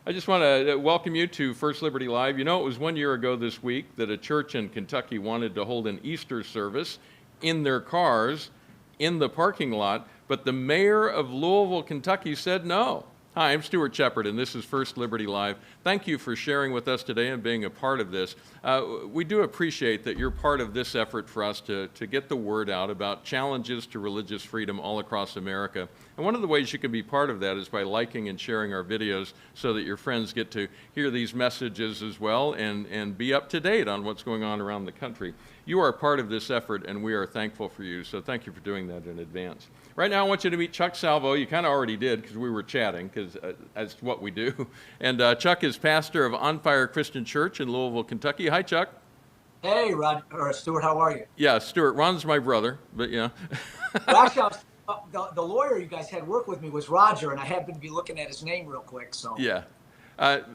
I just want to welcome you to First Liberty Live. You know, it was 1 year ago this week that a church in Kentucky wanted to hold an Easter service in their cars in the parking lot, but the mayor of Louisville, Kentucky said no. Hi, I'm Stuart Shepard, and this is First Liberty Live. Thank you for sharing with us today and being a part of this. We do appreciate that you're part of this effort for us to get the word out about challenges to religious freedom all across America. And one of the ways you can be part of that is by liking and sharing our videos so that your friends get to hear these messages as well and be up to date on what's going on around the country. You are part of this effort, and we are thankful for you, so thank you for doing that in advance. Right now, I want you to meet Chuck Salvo. You kind of already did because we were chatting, because that's what we do. And Chuck is pastor of On Fire Christian Church in Louisville, Kentucky. Hi, Chuck. Hey, Stuart, how are you? Yeah, Stuart. Ron's my brother, but yeah. Well, actually, the lawyer you guys had work with me was Roger, and I happened to be looking at his name real quick. So Yeah.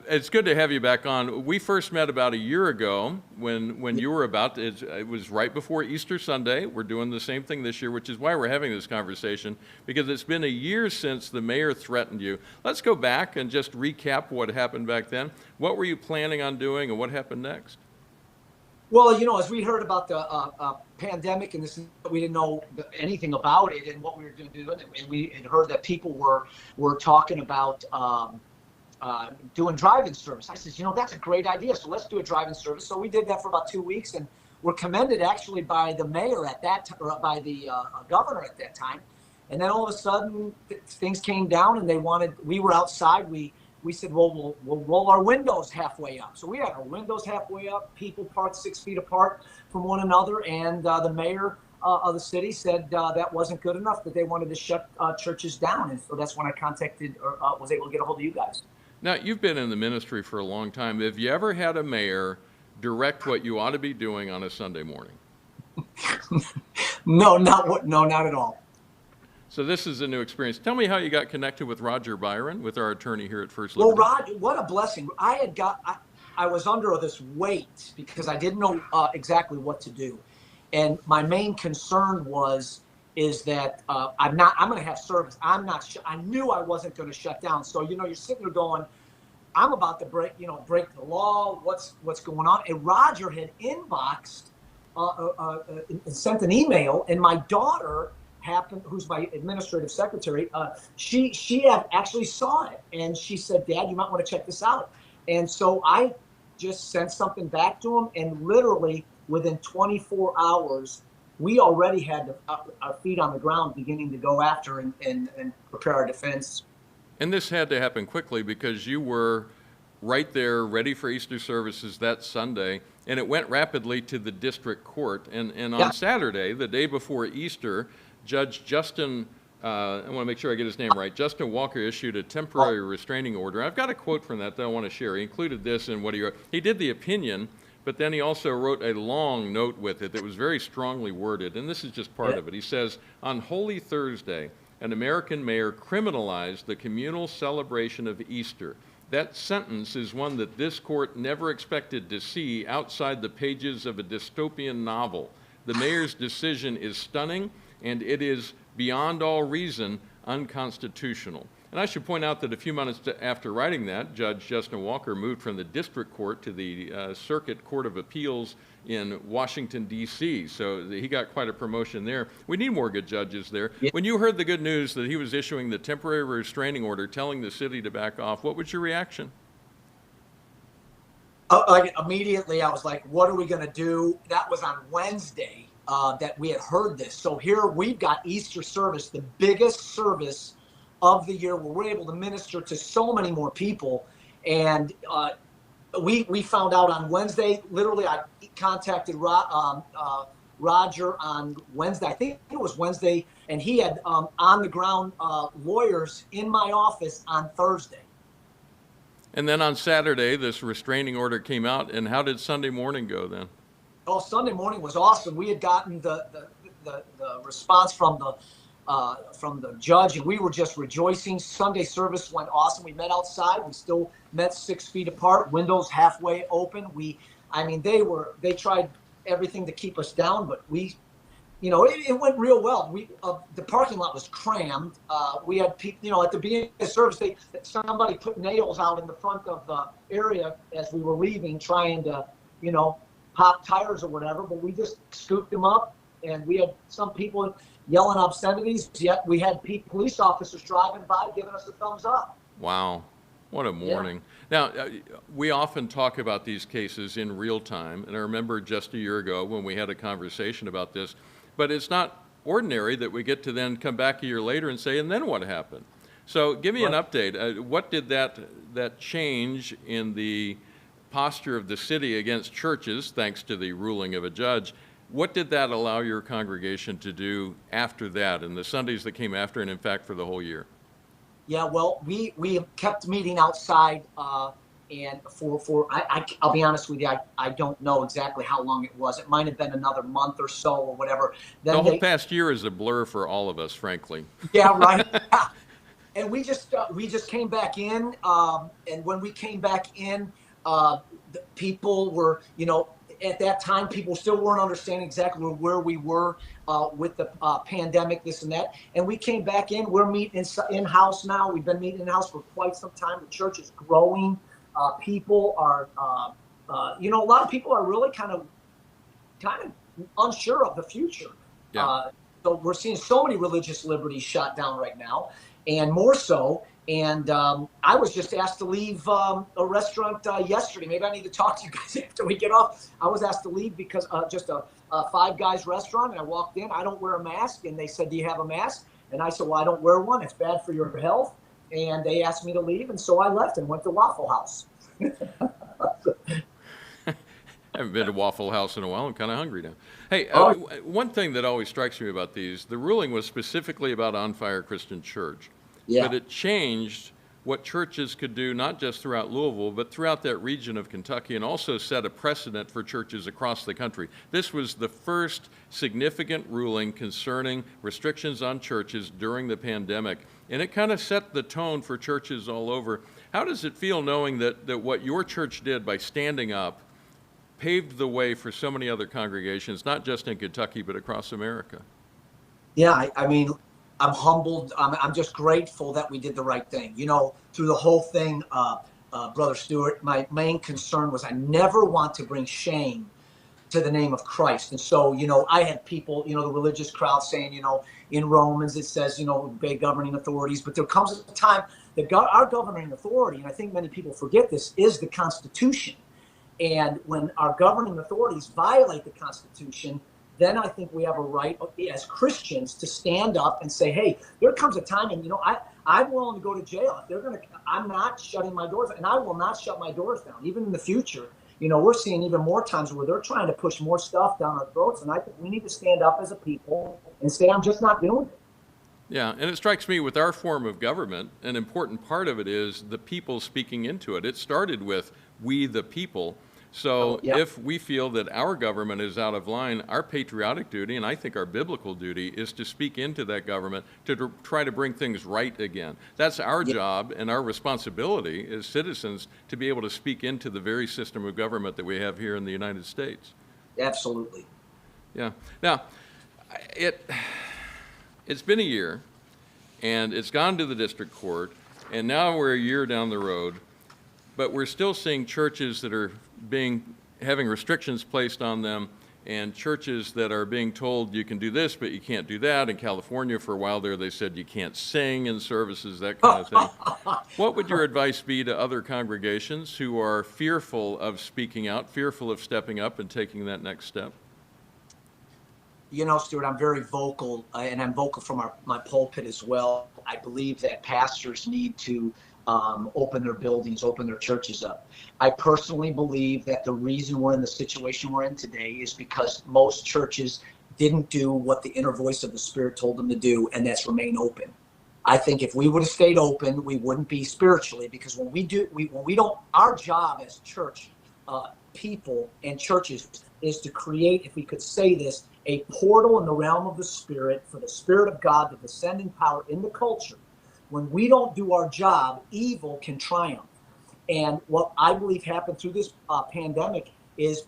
It's good to have you back on. We first met about a year ago when you were about, it was right before Easter Sunday. We're doing the same thing this year, which is why we're having this conversation, because it's been a year since the mayor threatened you. Let's go back and just recap what happened back then. What were you planning on doing, and what happened next? Well, you know, as we heard about the pandemic and this, we didn't know anything about it and what we were going to do, and we had heard that people were talking about doing drive-in service. I said, you know, that's a great idea. So let's do a drive-in service. So we did that for about 2 weeks, and were commended actually by the mayor at that time, or by the governor at that time. And then all of a sudden, things came down, and we were outside. We said, well, we'll roll our windows halfway up. So we had our windows halfway up, people parked 6 feet apart from one another, and the mayor of the city said that wasn't good enough, that they wanted to shut churches down. And so that's when I contacted, or was able to get a hold of you guys. Now, you've been in the ministry for a long time. Have you ever had a mayor direct what you ought to be doing on a Sunday morning? No, not at all. So this is a new experience. Tell me how you got connected with Roger Byron, with our attorney here at First Liberty. Well, Roger, what a blessing. I was under this weight because I didn't know exactly what to do. And my main concern is that I'm going to have service. I knew I wasn't going to shut down. So, you know, you're sitting there going, I'm about to break the law. What's going on? And Roger had inboxed, sent an email, and my daughter who's my administrative secretary, she had actually saw it, and she said, Dad, you might want to check this out. And so I just sent something back to him, and literally within 24 hours, we already had our feet on the ground, beginning to go after and prepare our defense. And this had to happen quickly because you were right there ready for Easter services that Sunday, and it went rapidly to the district court. And on Saturday, the day before Easter, Judge Justin, I want to make sure I get his name right, Justin Walker issued a temporary restraining order. I've got a quote from that I want to share. He included this in what he wrote. He did the opinion, but then he also wrote a long note with it that was very strongly worded, and this is just part of it. He says, on Holy Thursday, an American mayor criminalized the communal celebration of Easter. That sentence is one that this court never expected to see outside the pages of a dystopian novel. The mayor's decision is stunning, and it is beyond all reason unconstitutional. And I should point out that a few minutes after writing that, Judge Justin Walker moved from the district court to the Circuit Court of Appeals in Washington, D.C., so he got quite a promotion there. We need more good judges there. Yeah. When you heard the good news that he was issuing the temporary restraining order telling the city to back off, what was your reaction? Immediately, I was like, what are we going to do? That was on Wednesday that we had heard this. So here we've got Easter service, the biggest service of the year, where we're able to minister to so many more people. And we found out on Wednesday. Literally, I contacted Roger on Wednesday. I think it was Wednesday, and he had on the ground lawyers in my office on Thursday. And then on Saturday, this restraining order came out. And how did Sunday morning go then? Oh, Sunday morning was awesome. We had gotten the response from the judge, and we were just rejoicing. Sunday service went awesome. We met outside. We still met 6 feet apart, windows halfway open. They tried everything to keep us down, but we it went real well. The parking lot was crammed. We had people, at the beginning of the service, somebody put nails out in the front of the area as we were leaving, trying to, pop tires or whatever. But we just scooped them up, and we had some people yelling obscenities. Yet we had police officers driving by giving us a thumbs up. Wow. What a morning. Yeah. Now, we often talk about these cases in real time, and I remember just a year ago when we had a conversation about this, but it's not ordinary that we get to then come back a year later and say, and then what happened? So give me an update. What did that change in the posture of the city against churches, thanks to the ruling of a judge? What did that allow your congregation to do after that, and the Sundays that came after, and in fact for the whole year? Yeah, well, we kept meeting outside, and I'll be honest with you, I don't know exactly how long it was. It might have been another month or so or whatever. Then the whole past year is a blur for all of us, frankly. Yeah, right. And we just came back in, and when we came back in, the people were, at that time, people still weren't understanding exactly where we were with the pandemic, this and that. And we came back in. We're meeting in-house now. We've been meeting in-house for quite some time. The church is growing. People are, a lot of people are really kind of unsure of the future. Yeah. So we're seeing so many religious liberties shot down right now, and more so. And I was just asked to leave a restaurant yesterday. Maybe I need to talk to you guys after we get off. I was asked to leave because just a Five Guys restaurant, and I walked in. I don't wear a mask, and they said, "Do you have a mask?" And I said, "Well, I don't wear one. It's bad for your health." And they asked me to leave, and so I left and went to Waffle House. I haven't been to Waffle House in a while. I'm kind of hungry now. Hey, one thing that always strikes me about these, the ruling was specifically about On Fire Christian Church. Yeah. But it changed what churches could do, not just throughout Louisville, but throughout that region of Kentucky, and also set a precedent for churches across the country. This was the first significant ruling concerning restrictions on churches during the pandemic, and it kind of set the tone for churches all over. How does it feel knowing that what your church did by standing up paved the way for so many other congregations, not just in Kentucky, but across America? Yeah, I mean, I'm humbled. I'm just grateful that we did the right thing. Through the whole thing, Brother Stewart, my main concern was I never want to bring shame to the name of Christ. And so, I had people, the religious crowd saying, in Romans it says, obey governing authorities. But there comes a time that our governing authority, and I think many people forget this, is the Constitution. And when our governing authorities violate the Constitution, then I think we have a right as Christians to stand up and say, hey, there comes a time, and I'm willing to go to jail. If I'm not shutting my doors, and I will not shut my doors down, even in the future. We're seeing even more times where they're trying to push more stuff down our throats, and I think we need to stand up as a people and say, I'm just not doing it. Yeah, and it strikes me with our form of government, an important part of it is the people speaking into it. It started with we the people. So if we feel that our government is out of line, our patriotic duty, and I think our biblical duty, is to speak into that government to try to bring things right again. That's our job and our responsibility as citizens to be able to speak into the very system of government that we have here in the United States. Absolutely. Yeah. Now, it's been a year, and it's gone to the district court, and now we're a year down the road, but we're still seeing churches that are having restrictions placed on them, and churches that are being told you can do this, but you can't do that. In California, for a while there, they said you can't sing in services, that kind of thing. What would your advice be to other congregations who are fearful of speaking out, fearful of stepping up and taking that next step? Stuart, I'm very vocal, and I'm vocal from my pulpit as well. I believe that pastors need to open their buildings, open their churches up. I personally believe that the reason we're in the situation we're in today is because most churches didn't do what the inner voice of the Spirit told them to do, and that's remain open. I think if we would have stayed open, we wouldn't be spiritually, because when we don't, our job as church people and churches is to create, if we could say this, a portal in the realm of the Spirit for the Spirit of God to descend in power in the culture. When we don't do our job, evil can triumph. And what I believe happened through this pandemic is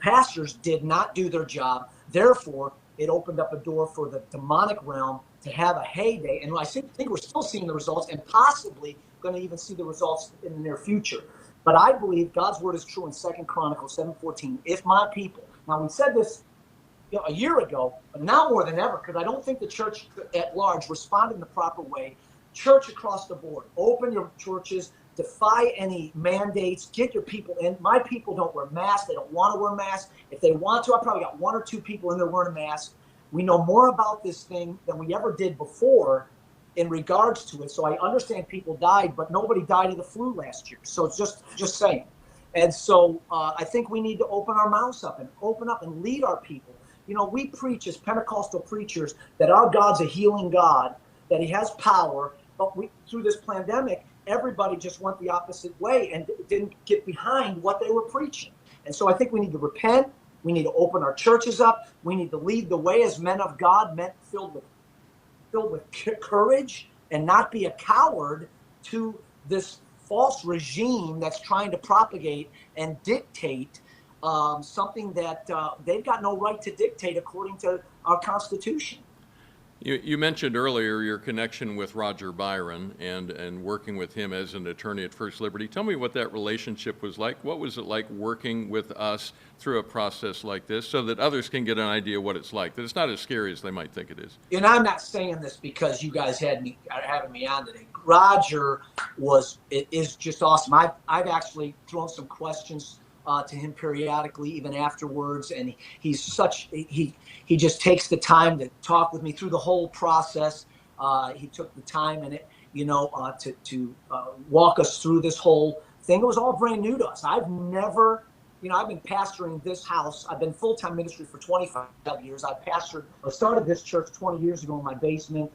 pastors did not do their job. Therefore, it opened up a door for the demonic realm to have a heyday. And I think we're still seeing the results, and possibly going to even see the results in the near future. But I believe God's word is true in 2 Chronicles 7:14. If my people, now we said this a year ago, but now more than ever, because I don't think the church at large responded in the proper way. Church across the board, open your churches, defy any mandates, get your people in. My people don't wear masks. They don't want to wear masks. If they want to, I probably got 1 or 2 people in there wearing a mask. We know more about this thing than we ever did before in regards to it. So I understand people died, but nobody died of the flu last year. So it's just saying. And so I think we need to open our mouths up and lead our people. We preach as Pentecostal preachers that our God's a healing God, that he has power, but through this pandemic, everybody just went the opposite way and didn't get behind what they were preaching. And so I think we need to repent. We need to open our churches up. We need to lead the way as men of God, men filled with courage, and not be a coward to this false regime that's trying to propagate and dictate something that they've got no right to dictate according to our Constitution. You mentioned earlier your connection with Roger Byron and working with him as an attorney at First Liberty. Tell me what that relationship was like. What was it like working with us through a process like this so that others can get an idea what it's like, that it's not as scary as they might think it is? And I'm not saying this because you guys having me on today. Roger is just awesome. I've actually thrown some questions to him periodically, even afterwards, and he just takes the time to talk with me through the whole process. He took the time in it, to walk us through this whole thing. It was all brand new to us. I've never, I've been pastoring this house. I've been full-time ministry for 25 years. I started this church 20 years ago in my basement,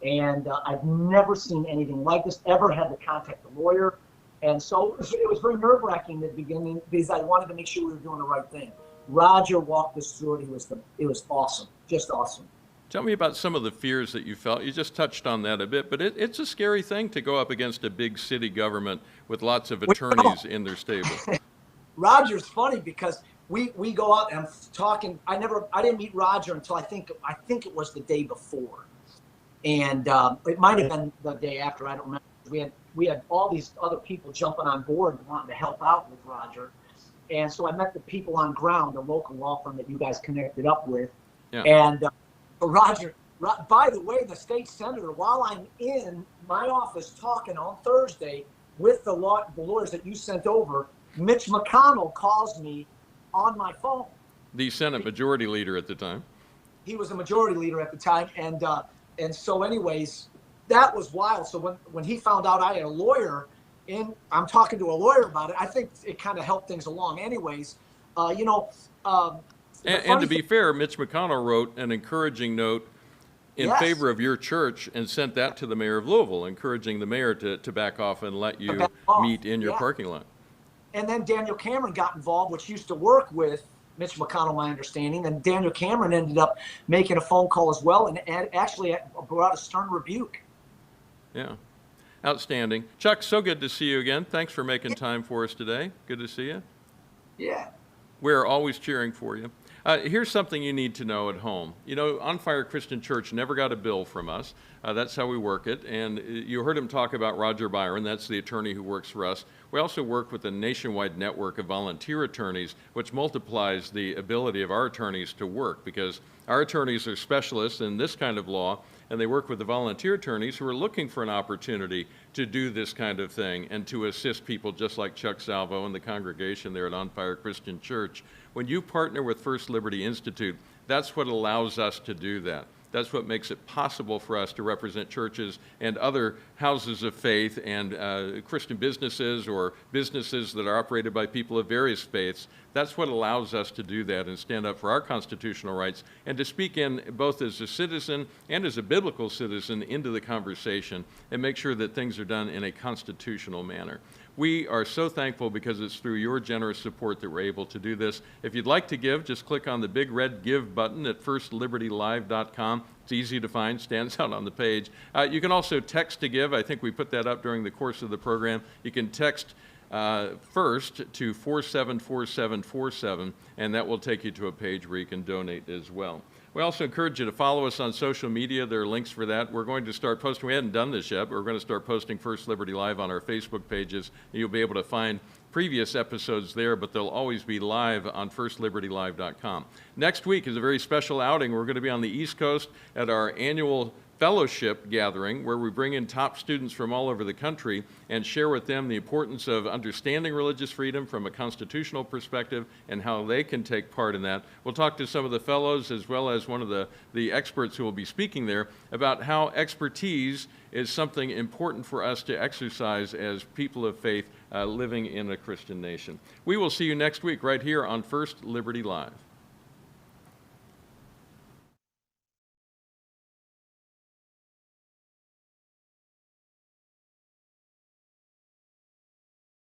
and I've never seen anything like this. Ever had to contact a lawyer. And so it was very nerve-wracking at the beginning because I wanted to make sure we were doing the right thing. Roger walked us through it. It was awesome, just awesome. Tell me about some of the fears that you felt. You just touched on that a bit, but it's a scary thing to go up against a big city government with lots of attorneys in their stable. Roger's funny because we go out and I'm talking. I didn't meet Roger until I think it was the day before, and it might have been the day after. I don't remember. We had all these other people jumping on board wanting to help out with Roger. And so I met the people on ground, the local law firm that you guys connected up with. Yeah. And Roger, by the way, the state senator, while I'm in my office talking on Thursday with the lawyers that you sent over, Mitch McConnell calls me on my phone. The Senate Majority Leader at the time. He was a majority leader at the time. And so anyways, that was wild. So when he found out I had a lawyer, and I'm talking to a lawyer about it, I think it kind of helped things along. Anyways, and to be fair, Mitch McConnell wrote an encouraging note in favor of your church and sent that to the mayor of Louisville, encouraging the mayor to back off and let you meet in your parking lot. And then Daniel Cameron got involved, which used to work with Mitch McConnell, my understanding. And Daniel Cameron ended up making a phone call as well and actually brought a stern rebuke. Yeah. Outstanding. Chuck, so good to see you again. Thanks for making time for us today. Good to see you. Yeah. We're always cheering for you. Here's something you need to know at home. On Fire Christian Church never got a bill from us. That's how we work it. And you heard him talk about Roger Byron. That's the attorney who works for us. We also work with a nationwide network of volunteer attorneys, which multiplies the ability of our attorneys to work, because our attorneys are specialists in this kind of law, and they work with the volunteer attorneys who are looking for an opportunity to do this kind of thing and to assist people just like Chuck Salvo and the congregation there at On Fire Christian Church. When you partner with First Liberty Institute, that's what allows us to do that. That's what makes it possible for us to represent churches and other houses of faith and Christian businesses or businesses that are operated by people of various faiths. That's what allows us to do that and stand up for our constitutional rights and to speak in both as a citizen and as a biblical citizen into the conversation and make sure that things are done in a constitutional manner. We are so thankful because it's through your generous support that we're able to do this. If you'd like to give, just click on the big red Give button at firstlibertylive.com. It's easy to find, stands out on the page. You can also text to give. I think we put that up during the course of the program. You can text first to 474747, and that will take you to a page where you can donate as well. We also encourage you to follow us on social media. There are links for that. We're going to start posting, we hadn't done this yet, but we're going to start posting First Liberty Live on our Facebook pages. You'll be able to find previous episodes there, but they'll always be live on firstlibertylive.com. Next week is a very special outing. We're going to be on the East Coast at our annual fellowship gathering, where we bring in top students from all over the country and share with them the importance of understanding religious freedom from a constitutional perspective and how they can take part in that. We'll talk to some of the fellows as well as one of the experts who will be speaking there about how expertise is something important for us to exercise as people of faith living in a Christian nation. We will see you next week right here on First Liberty Live.